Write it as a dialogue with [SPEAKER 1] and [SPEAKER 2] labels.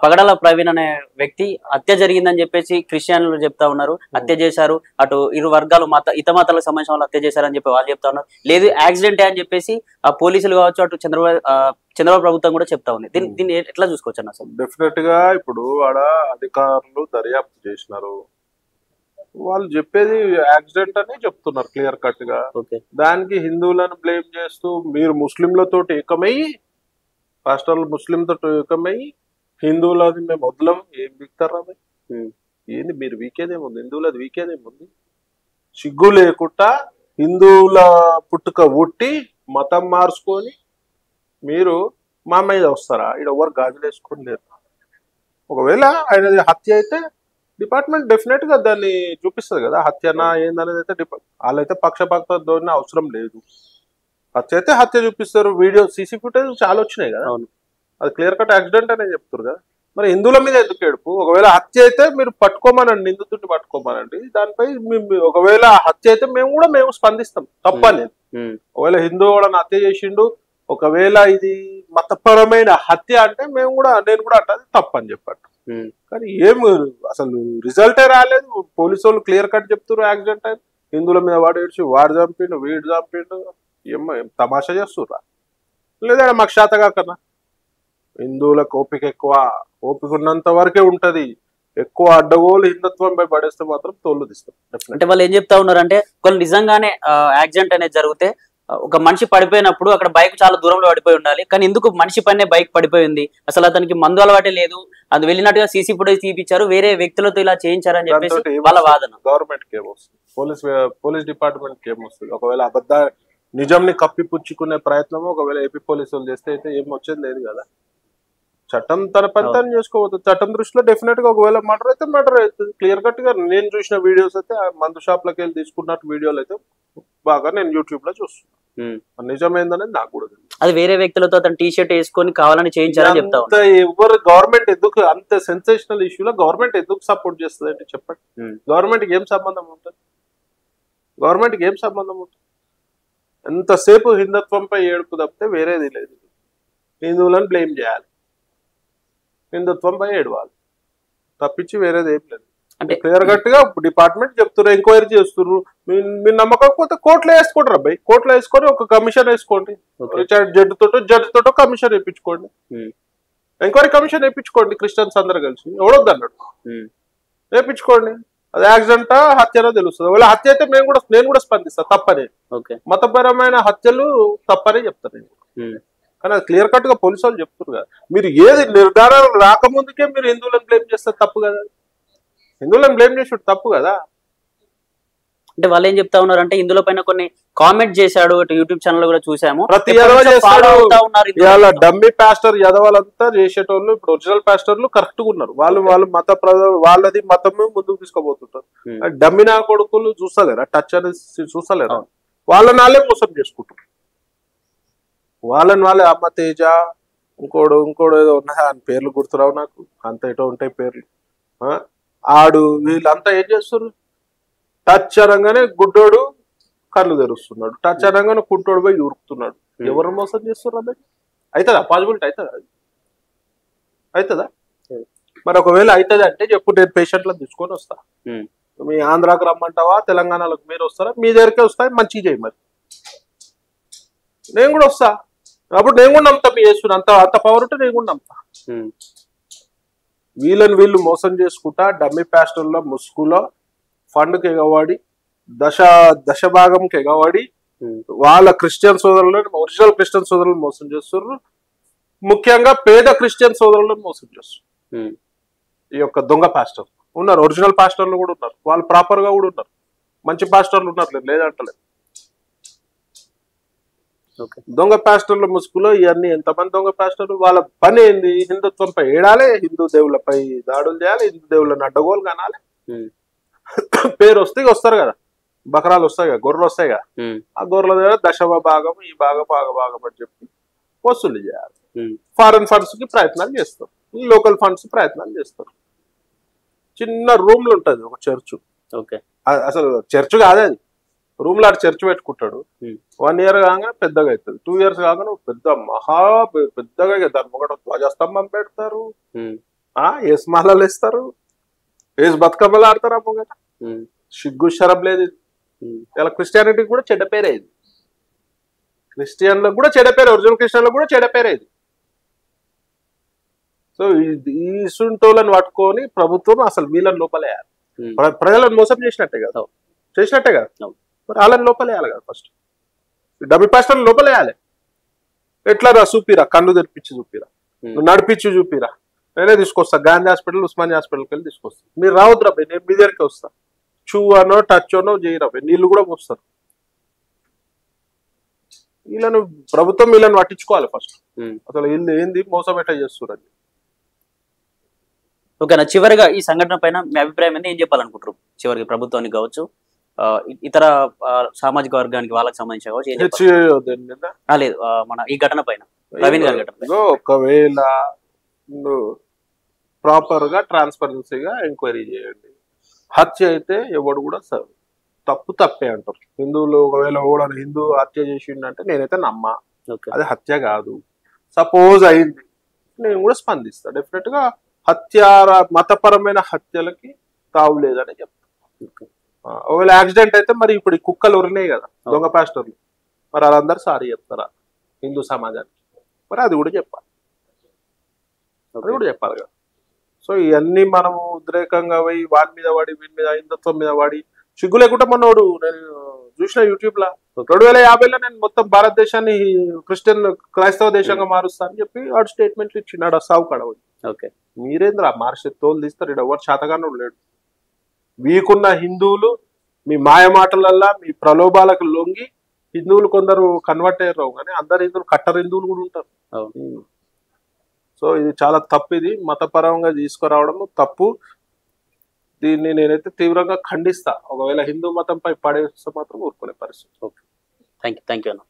[SPEAKER 1] పగడాల ప్రవీణ్ అనే వ్యక్తి హత్య జరిగిందని చెప్పేసి క్రిస్టియన్లు చెప్తా ఉన్నారు. హత్య చేశారు, అటు ఇరు వర్గాలు ఇత మతాలకు సంబంధించిన వాళ్ళు హత్య చేశారని చెప్పి వాళ్ళు చెప్తా ఉన్నారు. లేదు యాక్సిడెంటే అని చెప్పేసి ఆ పోలీసులు కావచ్చు, అటు చంద్రబాబు ప్రభుత్వం కూడా చెప్తా ఉంది. దీన్ని ఎట్లా చూసుకోవచ్చు అన్న? అసలు
[SPEAKER 2] డెఫినెట్ గా ఇప్పుడు ఆడ అధికారులు దర్యాప్తు చేసినారు, వాళ్ళు చెప్పేది యాక్సిడెంట్ అని చెప్తున్నారు క్లియర్ కట్ గా. దానికి హిందువులను బ్లేమ్ చేస్తూ మీరు ముస్లింలతో ఏకమయ్యి, పాస్టర్లు ముస్లింతో ఏకమయ్యి హిందువులది మేము వదలం ఏం బిగుతారా? ఏంది మీరు వీకేదేముంది? హిందువులది వీకేదేముంది? సిగ్గు లేకుండా హిందువుల పుట్టుక ఉట్టి మతం మార్చుకొని మీరు మా మీద వస్తారా? ఇక్కడ ఎవరు గాజులు వేసుకొని లేరు. ఒకవేళ ఆయన హత్య అయితే డిపార్ట్మెంట్ డెఫినెట్ గా దాన్ని చూపిస్తుంది కదా, హత్యనా ఏందనేది అయితే. వాళ్ళైతే పక్షపాత ధోరణి అవసరం లేదు. హత్య అయితే హత్య చూపిస్తారు. వీడియో సీసీ ఫుటేజ్ చాలా వచ్చినాయి కదా, అది క్లియర్ కట్ యాక్సిడెంట్ అనే చెప్తారు కదా. మరి హిందువుల మీద ఎందుకు ఏడుపు? ఒకవేళ హత్య అయితే మీరు పట్టుకోమనండి, నిందితుడిని పట్టుకోమనండి. దానిపై ఒకవేళ హత్య అయితే మేము స్పందిస్తాం, తప్పలేదు. ఒకవేళ హిందువు వాళ్ళని హత్య చేసిండు, ఒకవేళ ఇది మతపరమైన హత్య అంటే నేను కూడా అంటది తప్పని చెప్పట్టు. కానీ ఏం అసలు రిజల్టే రాలేదు. పోలీసు వాళ్ళు క్లియర్ కట్ చెప్తున్నారు యాక్సిడెంట్ అని. హిందువుల మీద వాడు ఏడ్చి వాడు చంపిండు వీడు చంపిండు, ఏం తమాషా చేస్తుర్రా? లేదా మాకు శాతగా కన్నా హిందువులకు ఓపిక ఎక్కువ, ఓపిక ఉన్నంత వరకే ఉంటది. ఎక్కువ అడ్డగోలు హిందుత్వంపై పడేస్తే మాత్రం తోలు తీస్తాం.
[SPEAKER 1] అంటే వాళ్ళు ఏం చెప్తా ఉన్నారు అంటే, కొన్ని నిజంగానే యాక్సిడెంట్ అనేది జరిగితే ఒక మనిషి పడిపోయినప్పుడు అక్కడ బైక్ చాలా దూరంలో పడిపోయి ఉండాలి, కానీ ఎందుకు మనిషి పైనే బైక్ పడిపోయింది? అసలు అతనికి మందు అలవాటే లేదు, అది వెళ్ళినట్టుగా సీసీ ఫుటేజ్ తీపిచ్చారు, వేరే వ్యక్తులతో ఇలా చేయించారని చెప్పేసి వాళ్ళ వాదన.
[SPEAKER 2] గవర్నమెంట్ కి ఏమొస్తుంది? పోలీస్ డిపార్ట్మెంట్ కి ఏమొస్తుంది? ఒకవేళ నిజంని కప్పిపుచ్చుకునే ప్రయత్నం ఒకవేళ ఏపీ పోలీసులు చేస్తే అయితే ఏం వచ్చేది లేదు కదా. చట్టం తన పని తను చేసుకోవచ్చు. చట్టం దృష్టిలో డెఫినెట్ గా ఒకవేళ మర్డర్ అయితే మర్డర్ అవుతుంది. క్లియర్ కట్ గా నేను చూసిన వీడియోస్ అయితే మందు షాప్ లకి వెళ్ళి తీసుకున్నట్టు వీడియోలు అయితే బాగా నేను యూట్యూబ్ లో చూస్తున్నాను. నిజమైందనేది నాకు కూడా తెలియదు.
[SPEAKER 1] అది వేరే వ్యక్తులతో అతను టీ షర్ట్ వేసుకొని కావాలని చేయించారని చెప్తా ఉన్నారు.
[SPEAKER 2] ఎవరు గవర్నమెంట్ ఎందుకు అంత సెన్సేషనల్ ఇష్యూలో గవర్నమెంట్ ఎందుకు సపోర్ట్ చేస్తుంది అంటే చెప్పండి. గవర్నమెంట్ కి ఏం సంబంధం ఉంటుంది? గవర్నమెంట్ కి ఏం సంబంధం ఉంటుంది? ఎంతసేపు హిందుత్వంపై ఏడుపు తప్పితే వేరేది లేదు. హిందువులను బ్లేమ్ చేయాలి, హిందుత్వంపై ఏడవాలి తప్పించి వేరేది ఏం లేదు. అంటే క్లియర్ కట్ గా డిపార్ట్మెంట్ చెప్తున్నారు, ఎంక్వైరీ చేస్తున్నారు. మీరు నమ్మకపోతే కోర్టులో వేసుకోండి అబ్బాయి, కోర్టులో వేసుకొని ఒక కమిషన్ వేసుకోండి, జడ్జి తోటో కమిషన్ వేయించుకోండి, ఎంక్వైరీ కమిషన్ వేయించుకోండి. క్రిస్టియన్స్ అందరు కలిసి ఎవడొద్దు అన్నాడు, వేయించుకోండి. అది యాక్సిడెంటా హత్యనో తెలుస్తుంది. ఒకవేళ హత్య అయితే నేను కూడా స్పందిస్తా, తప్పని. మతపరమైన హత్యలు తప్పని చెప్తాను. కానీ అది క్లియర్ కట్ గా పోలీసు వాళ్ళు చెప్తున్నారు కదా. మీరు ఏది నిర్ధారణ రాకముందుకే మీరు హిందువులను బ్లేమ్ చేస్తే తప్పు కదా. హిందువులను బ్లేమ్ చేసి తప్పు కదా.
[SPEAKER 1] అంటే వాళ్ళు ఏం చెప్తా ఉన్నారు అంటే, ఇందులో పైన కొన్ని కామెంట్ చేశాడు, యూట్యూబ్ ఛానల్ కూడా చూసాము.
[SPEAKER 2] ప్రతి డమ్మీ పాస్టర్ యదవాలంతా చేసేటోళ్ళు ఇప్పుడు ఒరిజినల్ పాస్టర్లు కరెక్ట్ గా ఉన్నారు. వాళ్ళు వాళ్ళది మతము ముందుకు తీసుకోబోతుంటారు. డమ్మీ నా కొడుకులు చూస్తలేరా, టచ్ అనేది చూస్తలేరా? వాళ్ళని వాళ్ళే మోసం చేసుకుంటారు. వాళ్ళని వాళ్ళే అమ్మ తేజ ఇంకోడు ఏదో ఉన్నదా అని పేర్లు గుర్తురావు నాకు, అంత ఏటో ఉంటాయి పేర్లు. ఆడు వీళ్ళంతా ఏం చేస్తున్నారు? టచ్ అనగానే గుడ్డోడు కళ్ళు తెరుస్తున్నాడు, టచ్ అనగానే కుంటోడు పోయి ఉరుకుతున్నాడు. ఎవరు మోసం చేస్తున్నారు? అబ్బాయి అవుతుందా? పాసిబిలిటీ అవుతుందా? మరి ఒకవేళ అవుతుంది అంటే చెప్పు, నేను పేషెంట్లను తీసుకొని వస్తా. మీ ఆంధ్రాకి రమ్మంటావా, తెలంగాణలోకి మీరు వస్తారా? మీ దగ్గరికే వస్తాయి, మంచిగా చేయి. మరి నేను కూడా వస్తా, అప్పుడు నేను కూడా నమ్ముతా. మీ చేస్తున్నా అంత పవర్ ఉంటే నేను కూడా నమ్ముతా. వీళ్ళు మోసం చేసుకుంటా డమ్మీ పాస్టర్లో ముసుగులో ఫండ్కి ఎగవాడి దశ భాగంకి ఎగవాడి వాళ్ళ క్రిస్టియన్ సోదరులను, ఒరిజినల్ క్రిస్టియన్ సోదరులను మోసం చేస్తున్నారు. ముఖ్యంగా పేద క్రిస్టియన్ సోదరులను మోసం చేస్తున్నారు. ఈ యొక్క దొంగ పాస్టర్ ఉన్నారు, ఒరిజినల్ పాస్టర్లు కూడా ఉన్నారు, వాళ్ళు ప్రాపర్ గా కూడా ఉన్నారు, మంచి పాస్టర్లు ఉన్నారు, లేదంటలేదు. దొంగ పాస్టర్ల ముసుగులో ఇవన్నీ ఎంతమంది దొంగ పాస్టర్లు? వాళ్ళ పని ఏంది? హిందుత్వంపై ఏడాలి, హిందూ దేవుళ్ళపై దాడులు చేయాలి, హిందూ దేవుళ్ళని అడ్డగోలు కనాలి. పేరు వస్తే వస్తారు కదా, బకరాలు వస్తాయి కదా, గొర్రెలు వస్తాయి కదా, ఆ గొర్రెల దగ్గర దశమ భాగం ఈ భాగం అని చెప్పి వసూలు చేయాలి. ఫారెన్ ఫండ్స్ కి ప్రయత్నాలు చేస్తారు, లోకల్ ఫండ్స్ ప్రయత్నాలు చేస్తారు. చిన్న రూమ్లు ఉంటది ఒక చర్చ్, అసలు చర్చ్ కాదే అది, రూమ్ లో చర్చ్ పెట్టుకుంటాడు. 1 year కాగానే పెద్దగా అవుతుంది, 2 years కాగానే పెద్ద పెద్దగా దాని ఒకటి ధ్వజస్తంభం పెడతారు, ఏసు మాలలు వేస్తారు, ఏసు బతుకమ్మలు ఆడతారు. అమ్మగా సిగ్గు శరం లేదు. ఇలా క్రిస్టియానిటీకి కూడా చెడ్డ పేరే ఇది. క్రిస్టియన్లకు కూడా చెడ్డ పేరు, ఒరిజినల్ క్రిస్టియన్లకు కూడా చెడ్డ పేరే ఇది. సో ఈ ఇసుంటోళ్ళని పట్టుకొని ప్రభుత్వం అసలు వీళ్ళని లోపలేయాలి. ప్రజలను మోసం చేసినట్టే కదా, మరి వాళ్ళని లోపలేయాలి కదా. ఫస్ట్ డబ్బి పాస్టర్లు లోపలేయాలి. ఎట్లా రా చూపిరా, కన్ను తెరిపించి చూపిరా, నడిపించి చూపిరా, నేనే తీసుకొస్తా. గాంధీ హాస్పిటల్, ఉస్మానియా హాస్పిటల్కి వెళ్ళి తీసుకొస్తా. మీరు రావద్దు రాబోయ్, నేను మీ దగ్గరికి వస్తా. చూ అనో టచ్ అనో చేయరాబోయ్, నీళ్ళు కూడా పోస్తారు. వీళ్ళను ప్రభుత్వం వీళ్ళని పట్టించుకోవాలి ఫస్ట్. అసలు వీళ్ళు ఏంది మోసం ఎట్లా చేస్తున్నారు.
[SPEAKER 1] ఓకేనా, చివరిగా ఈ సంఘటన పైన మీ అభిప్రాయం ఏంది, ఏం చెప్పాలనుకుంటారు చివరికి ప్రభుత్వానికి కావచ్చు, ఇతర సామాజిక వర్గానికి వాళ్ళకి సంబంధించి కావచ్చు? లేదు, మన ఈ ఘటన పైన, ప్రవీణ్ గారి ఘటన పైన
[SPEAKER 2] ఒకవేళ ప్రాపర్ గా ట్రాన్స్పరెన్సీగా ఎంక్వైరీ చేయండి. హత్య అయితే ఎవడు కూడా తప్పే అంటారు హిందువులు. ఒకవేళ కూడా హిందూ హత్య చేసిండంటే నేనైతే నమ్మా, అది హత్య కాదు. సపోజ్ అయింది, నేను కూడా స్పందిస్తా. డెఫినెట్ గా మతపరమైన హత్యలకి తావు లేదని చెప్తాను. ఒకవేళ యాక్సిడెంట్ అయితే మరి ఇప్పుడు ఈ కుక్కలు ఉరినాయి కదా దొంగ పాస్టర్లు, మరి వాళ్ళందరూ సారీ చెప్తారా హిందూ సమాజానికి? మరి అది కూడా చెప్పాలి, కదా. సో ఇవన్నీ మనము ఉద్రేకంగా పోయి వాడి మీద పడి, వీడి మీద, హిందుత్వం మీద పడి, సిగ్గు లేకుండా మొన్నోడు నేను చూసిన యూట్యూబ్ లా 2050లో నేను మొత్తం భారతదేశాన్ని క్రైస్తవ దేశంగా మారుస్తా అని చెప్పి వాడు స్టేట్మెంట్లు ఇచ్చినాడు. సాగు కడవ. మీరేంద్ర మార్చి తోలు తీస్తారు, ఇక్కడ ఎవరు శాతగానో లేడు. వీకున్న హిందువులు మీ మాయ మాటలల్లా, మీ ప్రలోభాలకు లొంగి హిందువులు కొందరు కన్వర్ట్ అయ్యారు, కానీ అందరు హిందువులు కట్టర్ హిందువులు కూడా ఉంటారు. సో ఇది చాలా తప్పు. ఇది మతపరంగా తీసుకురావడం తప్పు. దీన్ని నేనైతే తీవ్రంగా ఖండిస్తా. ఒకవేళ హిందూ మతంపై పడేస్తే మాత్రం ఊరుకునే పరిస్థితి.
[SPEAKER 1] థ్యాంక్ యూ అన్న.